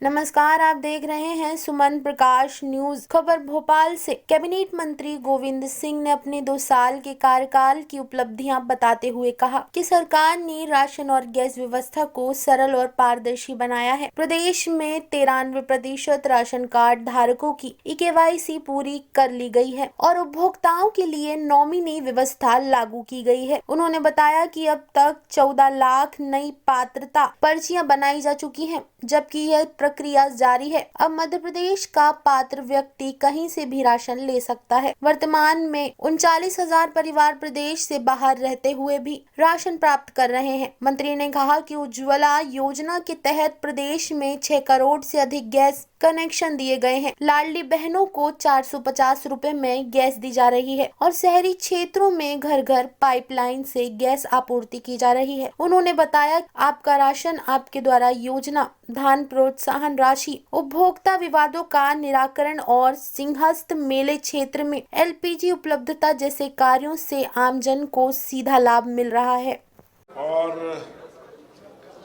नमस्कार, आप देख रहे हैं सुमन प्रकाश न्यूज। खबर भोपाल से। कैबिनेट मंत्री गोविंद सिंह ने अपने 2 साल के कार्यकाल की उपलब्धियां बताते हुए कहा कि सरकार ने राशन और गैस व्यवस्था को सरल और पारदर्शी बनाया है। प्रदेश में 93% राशन कार्ड धारकों की KYC पूरी कर ली गई है और उपभोक्ताओं के लिए नॉमिनी व्यवस्था लागू की गई है। उन्होंने बताया कि अब तक 14 लाख नई पात्रता पर्चियां बनाई जा चुकी हैं, जबकि यह प्रक्रिया जारी है। अब मध्य प्रदेश का पात्र व्यक्ति कहीं से भी राशन ले सकता है। वर्तमान में 39,000 परिवार प्रदेश से बाहर रहते हुए भी राशन प्राप्त कर रहे हैं। मंत्री ने कहा कि उज्ज्वला योजना के तहत प्रदेश में 6 करोड़ से अधिक गैस कनेक्शन दिए गए हैं। लाडली बहनों को 450 रुपए में गैस दी जा रही है और शहरी क्षेत्रों में घर घर पाइपलाइन से गैस आपूर्ति की जा रही है। उन्होंने बताया, आपका राशन आपके द्वारा योजना, धान प्रोत्साहन राशि, उपभोक्ता विवादों का निराकरण और सिंहस्थ मेले क्षेत्र में LPG उपलब्धता जैसे कार्यों से आमजन को सीधा लाभ मिल रहा है। और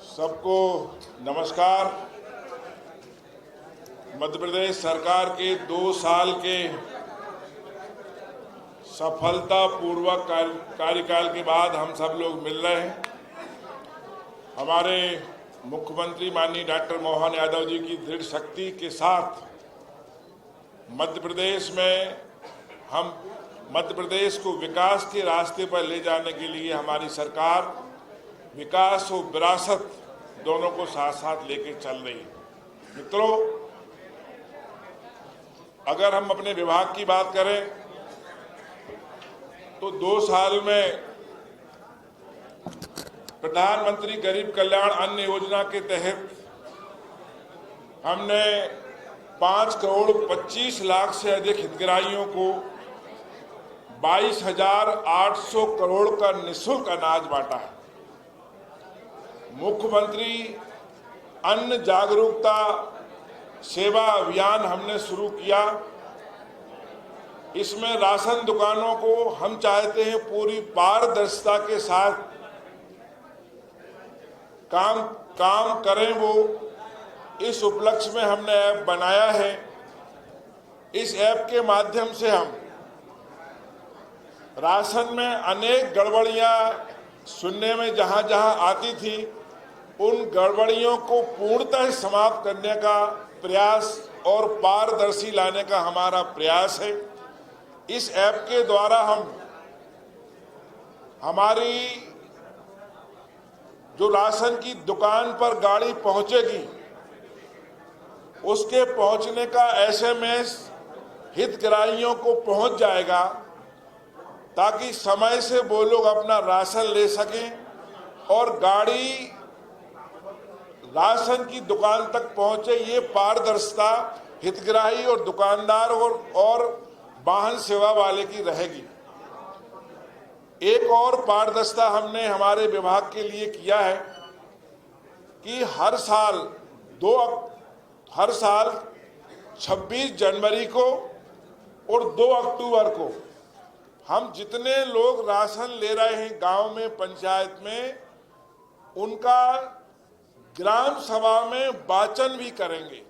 सबको नमस्कार। मध्य प्रदेश सरकार के 2 साल के सफलतापूर्वक कार्यकाल के बाद हम सब लोग मिल रहे हैं। हमारे मुख्यमंत्री माननीय डॉक्टर मोहन यादव जी की दृढ़ शक्ति के साथ मध्य प्रदेश को विकास के रास्ते पर ले जाने के लिए हमारी सरकार विकास और विरासत दोनों को साथ साथ लेके चल रही है। मित्रों, अगर हम अपने विभाग की बात करें तो 2 साल में प्रधानमंत्री गरीब कल्याण अन्न योजना के तहत हमने 5 करोड़ 25 लाख से अधिक हितग्राहियों को 22,800 करोड़ का निःशुल्क अनाज बांटा है। मुख्यमंत्री अन्न जागरूकता सेवा अभियान हमने शुरू किया। इसमें राशन दुकानों को हम चाहते हैं पूरी पारदर्शिता के साथ काम करें। वो इस उपलक्ष्य में हमने ऐप बनाया है। इस ऐप के माध्यम से हम राशन में अनेक गड़बड़ियां सुनने में जहां आती थी, उन गड़बड़ियों को पूर्णतः समाप्त करने का प्रयास और पारदर्शी लाने का हमारा प्रयास है। इस ऐप के द्वारा हम हमारी जो राशन की दुकान पर गाड़ी पहुंचेगी, उसके पहुंचने का SMS हितग्राहियों को पहुंच जाएगा, ताकि समय से वो लोग अपना राशन ले सकें और गाड़ी राशन की दुकान तक पहुंचे। ये पारदर्शिता हितग्राही और दुकानदार और वाहन सेवा वाले की रहेगी। एक और पारदर्शिता हमने हमारे विभाग के लिए किया है कि हर साल 26 जनवरी को और 2 अक्टूबर को हम जितने लोग राशन ले रहे हैं गांव में, पंचायत में, उनका ग्राम सभा में वाचन भी करेंगे,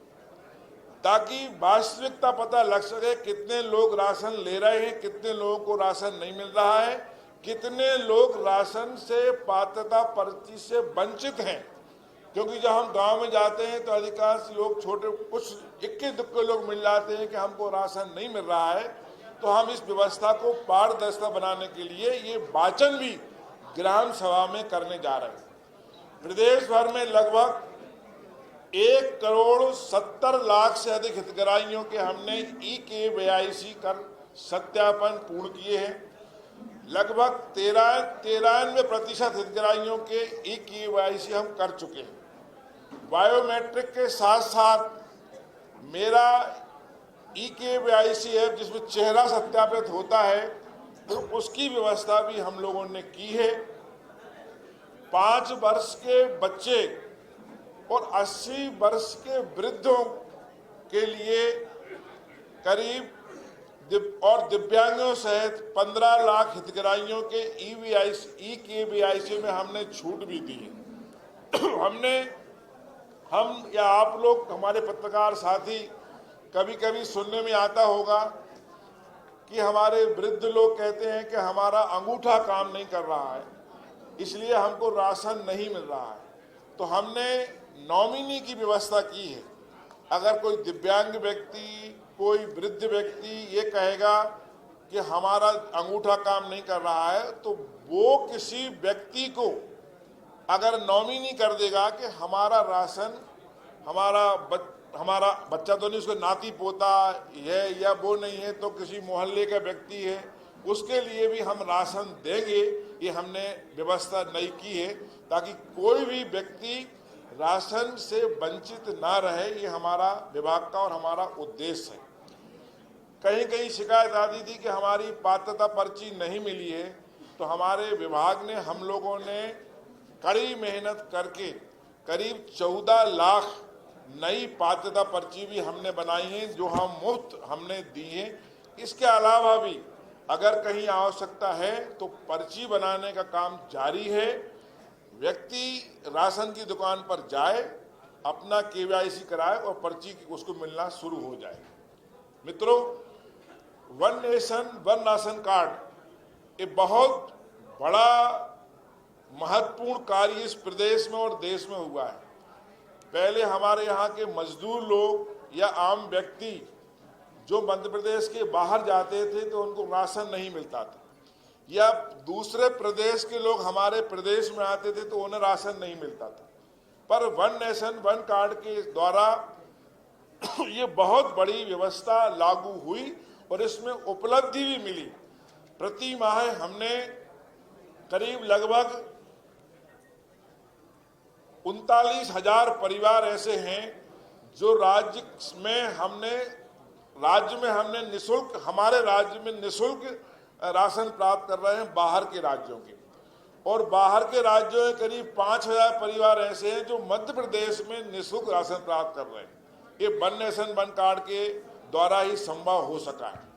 ताकि वास्तविकता पता लग सके कितने लोग राशन ले रहे हैं, कितने लोगों को राशन नहीं मिल रहा है, कितने लोग राशन से पात्रता पर्ची से वंचित हैं। क्योंकि जब हम गांव में जाते हैं तो अधिकांश लोग कुछ इक्के दुक्के लोग मिल जाते हैं कि हमको राशन नहीं मिल रहा है। तो हम इस व्यवस्था को पारदर्शिता बनाने के लिए ये वाचन भी ग्राम सभा में करने जा रहे हैं। प्रदेश भर में लगभग 1 करोड़ 70 लाख से अधिक हितग्राहियों के हमने KYC कर सत्यापन पूर्ण किए हैं। लगभग 93% हितग्राहियों के KYC हम कर चुके हैं। बायोमेट्रिक के साथ साथ मेरा KYC ऐप, जिसमें चेहरा सत्यापित होता है, तो उसकी व्यवस्था भी हम लोगों ने की है। 5 वर्ष के बच्चे और 80 वर्ष के वृद्धों के लिए करीब और दिव्यांगों सहित 15 लाख हितग्राहियों के KYC में हमने छूट भी दी है। हमने हम या आप लोग, हमारे पत्रकार साथी, कभी कभी सुनने में आता होगा कि हमारे वृद्ध लोग कहते हैं कि हमारा अंगूठा काम नहीं कर रहा है, इसलिए हमको राशन नहीं मिल रहा है। तो हमने नॉमिनी की व्यवस्था की है। अगर कोई दिव्यांग व्यक्ति, कोई वृद्ध व्यक्ति ये कहेगा कि हमारा अंगूठा काम नहीं कर रहा है, तो वो किसी व्यक्ति को अगर नॉमिनी कर देगा कि हमारा राशन, हमारा बच्चा तो नहीं, उसको नाती पोता है या वो नहीं है तो किसी मोहल्ले का व्यक्ति है, उसके लिए भी हम राशन देंगे। ये हमने व्यवस्था नई की है ताकि कोई भी व्यक्ति राशन से वंचित ना रहे। ये हमारा विभाग का और हमारा उद्देश्य है। कहीं कहीं शिकायत आती थी कि हमारी पात्रता पर्ची नहीं मिली है, तो हमारे विभाग ने, हम लोगों ने कड़ी मेहनत करके करीब 14 लाख नई पात्रता पर्ची भी हमने बनाई है, जो हम मुफ्त हमने दी है। इसके अलावा भी अगर कहीं आवश्यकता है तो पर्ची बनाने का काम जारी है। व्यक्ति राशन की दुकान पर जाए, अपना KYC कराए और पर्ची उसको मिलना शुरू हो जाए। मित्रों, one nation one ration card एक बहुत बड़ा महत्वपूर्ण कार्य इस प्रदेश में और देश में हुआ है। पहले हमारे यहाँ के मजदूर लोग या आम व्यक्ति जो मध्य प्रदेश के बाहर जाते थे तो उनको राशन नहीं मिलता था, या दूसरे प्रदेश के लोग हमारे प्रदेश में आते थे तो उन्हें राशन नहीं मिलता था। पर वन नेशन वन कार्ड के द्वारा ये बहुत बड़ी व्यवस्था लागू हुई और इसमें उपलब्धि भी मिली। प्रति माह हमने करीब लगभग 39,000 परिवार ऐसे हैं जो राज्य में हमने निःशुल्क, हमारे राज्य में निःशुल्क राशन प्राप्त कर रहे हैं बाहर के राज्यों के। और बाहर के राज्यों में करीब 5,000 परिवार ऐसे हैं जो मध्य प्रदेश में निःशुल्क राशन प्राप्त कर रहे हैं। ये वन नेशन वन कार्ड के द्वारा ही संभव हो सका है।